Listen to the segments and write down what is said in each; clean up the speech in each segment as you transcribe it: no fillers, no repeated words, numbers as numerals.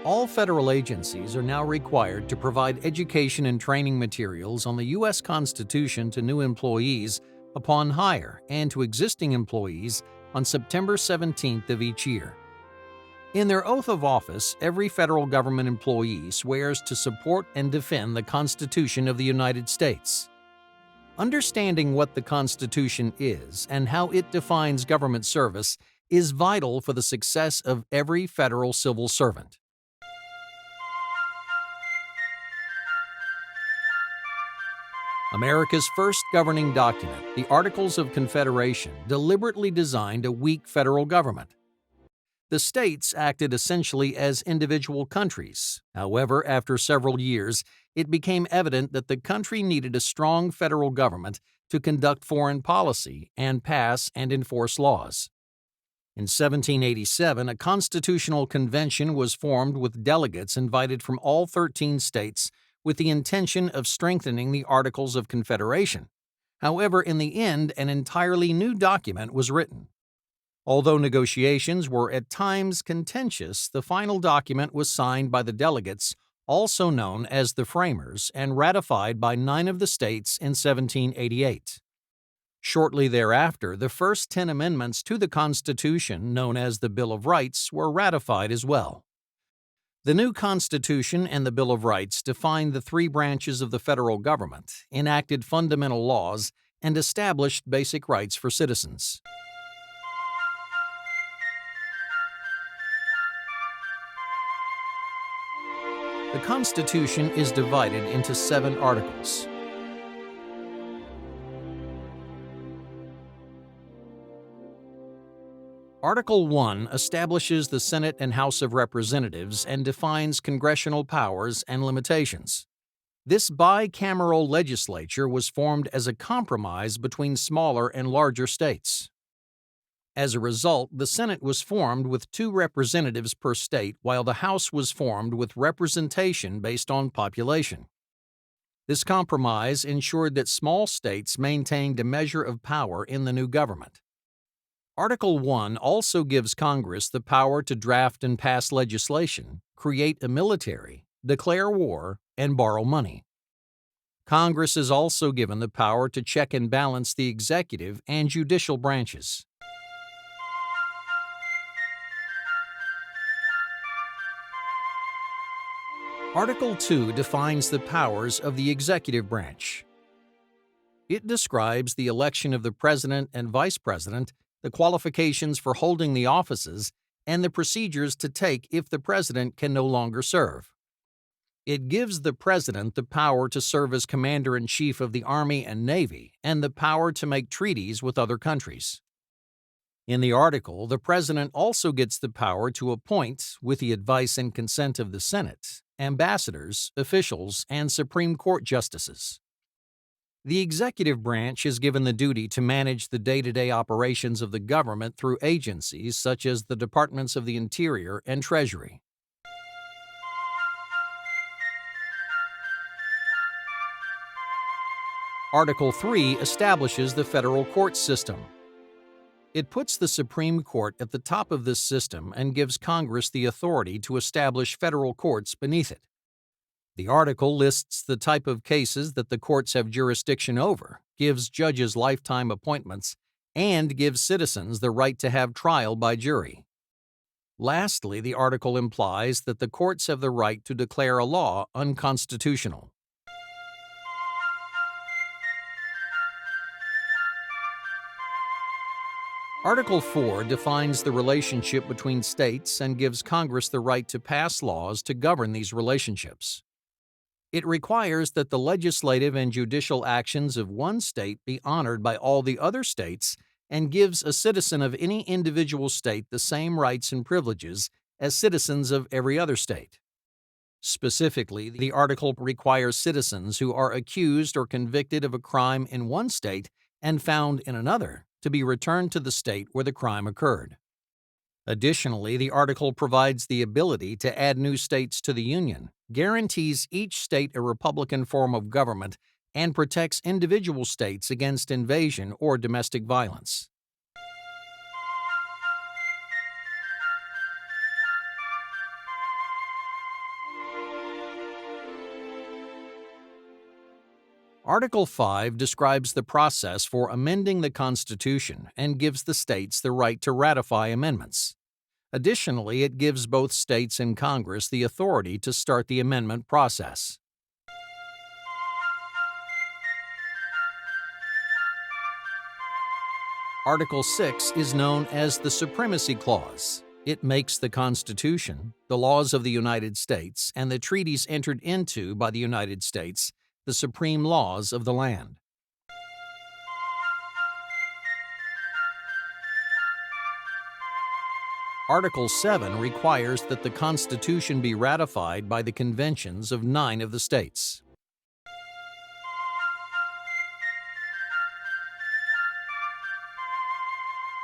All federal agencies are now required to provide education and training materials on the U.S. Constitution to new employees upon hire and to existing employees on September 17th of each year. In their oath of office, every federal government employee swears to support and defend the Constitution of the United States. Understanding what the Constitution is and how it defines government service is vital for the success of every federal civil servant. America's first governing document, the Articles of Confederation, deliberately designed a weak federal government. The states acted essentially as individual countries. However, after several years, it became evident that the country needed a strong federal government to conduct foreign policy and pass and enforce laws. In 1787, a constitutional convention was formed with delegates invited from all 13 states with the intention of strengthening the Articles of Confederation. However, in the end, an entirely new document was written. Although negotiations were at times contentious, the final document was signed by the delegates, also known as the Framers, and ratified by 9 of the states in 1788. Shortly thereafter, the first 10 amendments to the Constitution, known as the Bill of Rights, were ratified as well. The new Constitution and the Bill of Rights defined the 3 branches of the federal government, enacted fundamental laws, and established basic rights for citizens. The Constitution is divided into 7 articles. Article 1 establishes the Senate and House of Representatives and defines congressional powers and limitations. This bicameral legislature was formed as a compromise between smaller and larger states. As a result, the Senate was formed with 2 representatives per state, while the House was formed with representation based on population. This compromise ensured that small states maintained a measure of power in the new government. Article 1 also gives Congress the power to draft and pass legislation, create a military, declare war, and borrow money. Congress is also given the power to check and balance the executive and judicial branches. Article 2 defines the powers of the executive branch. It describes the election of the president and vice president, the qualifications for holding the offices, and the procedures to take if the president can no longer serve. It gives the president the power to serve as commander-in-chief of the Army and Navy and the power to make treaties with other countries. In the article, the president also gets the power to appoint, with the advice and consent of the Senate, ambassadors, officials, and Supreme Court justices. The executive branch is given the duty to manage the day-to-day operations of the government through agencies such as the Departments of the Interior and Treasury. Article 3 establishes the federal court system. It puts the Supreme Court at the top of this system and gives Congress the authority to establish federal courts beneath it. The article lists the type of cases that the courts have jurisdiction over, gives judges lifetime appointments, and gives citizens the right to have trial by jury. Lastly, the article implies that the courts have the right to declare a law unconstitutional. Article 4 defines the relationship between states and gives Congress the right to pass laws to govern these relationships. It requires that the legislative and judicial actions of one state be honored by all the other states and gives a citizen of any individual state the same rights and privileges as citizens of every other state. Specifically, the article requires citizens who are accused or convicted of a crime in one state and found in another to be returned to the state where the crime occurred. Additionally, the article provides the ability to add new states to the Union, guarantees each state a Republican form of government, and protects individual states against invasion or domestic violence. Article 5 describes the process for amending the Constitution and gives the states the right to ratify amendments. Additionally, it gives both states and Congress the authority to start the amendment process. Article 6 is known as the Supremacy Clause. It makes the Constitution, the laws of the United States, and the treaties entered into by the United States the supreme laws of the land. Article 7 requires that the Constitution be ratified by the conventions of 9 of the states.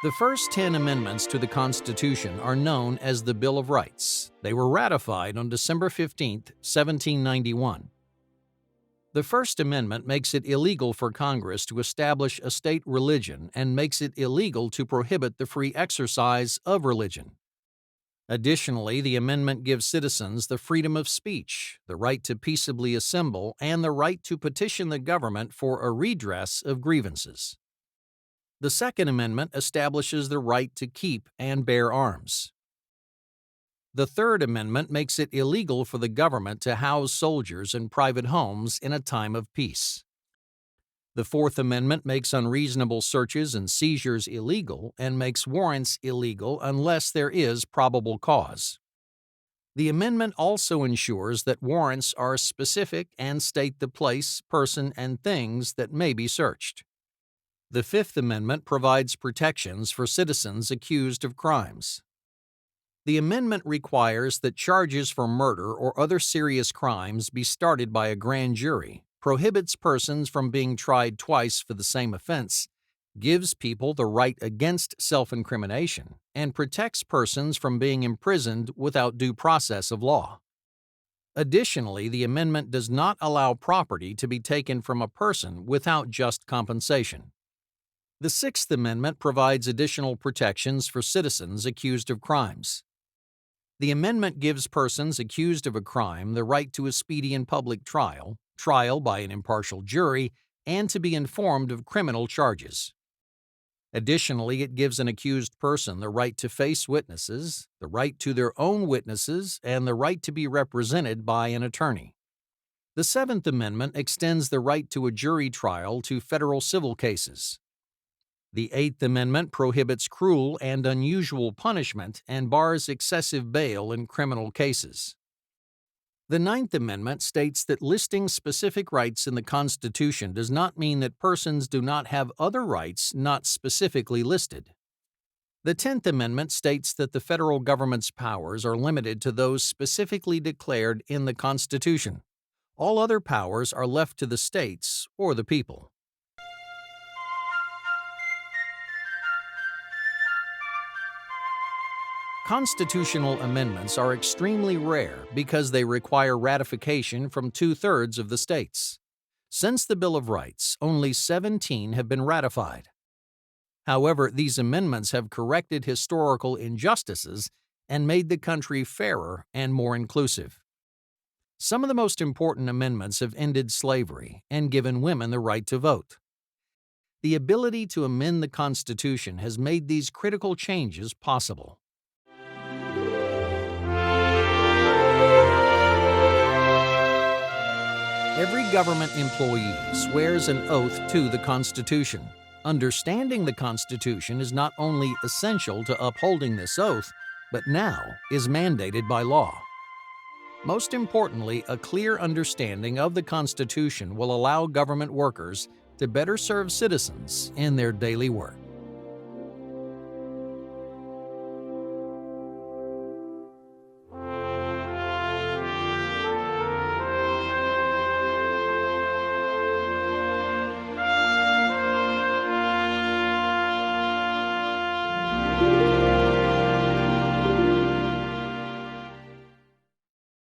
The first 10 amendments to the Constitution are known as the Bill of Rights. They were ratified on December 15, 1791. The First Amendment makes it illegal for Congress to establish a state religion and makes it illegal to prohibit the free exercise of religion. Additionally, the amendment gives citizens the freedom of speech, the right to peaceably assemble, and the right to petition the government for a redress of grievances. The Second Amendment establishes the right to keep and bear arms. The Third Amendment makes it illegal for the government to house soldiers in private homes in a time of peace. The Fourth Amendment makes unreasonable searches and seizures illegal and makes warrants illegal unless there is probable cause. The amendment also ensures that warrants are specific and state the place, person, and things that may be searched. The Fifth Amendment provides protections for citizens accused of crimes. The amendment requires that charges for murder or other serious crimes be started by a grand jury, prohibits persons from being tried twice for the same offense, gives people the right against self-incrimination, and protects persons from being imprisoned without due process of law. Additionally, the amendment does not allow property to be taken from a person without just compensation. The Sixth Amendment provides additional protections for citizens accused of crimes. The amendment gives persons accused of a crime the right to a speedy and public trial, trial by an impartial jury, and to be informed of criminal charges. Additionally, it gives an accused person the right to face witnesses, the right to their own witnesses, and the right to be represented by an attorney. The Seventh Amendment extends the right to a jury trial to federal civil cases. The Eighth Amendment prohibits cruel and unusual punishment and bars excessive bail in criminal cases. The Ninth Amendment states that listing specific rights in the Constitution does not mean that persons do not have other rights not specifically listed. The Tenth Amendment states that the federal government's powers are limited to those specifically declared in the Constitution. All other powers are left to the states or the people. Constitutional amendments are extremely rare because they require ratification from 2/3 of the states. Since the Bill of Rights, only 17 have been ratified. However, these amendments have corrected historical injustices and made the country fairer and more inclusive. Some of the most important amendments have ended slavery and given women the right to vote. The ability to amend the Constitution has made these critical changes possible. Every government employee swears an oath to the Constitution. Understanding the Constitution is not only essential to upholding this oath, but now is mandated by law. Most importantly, a clear understanding of the Constitution will allow government workers to better serve citizens in their daily work.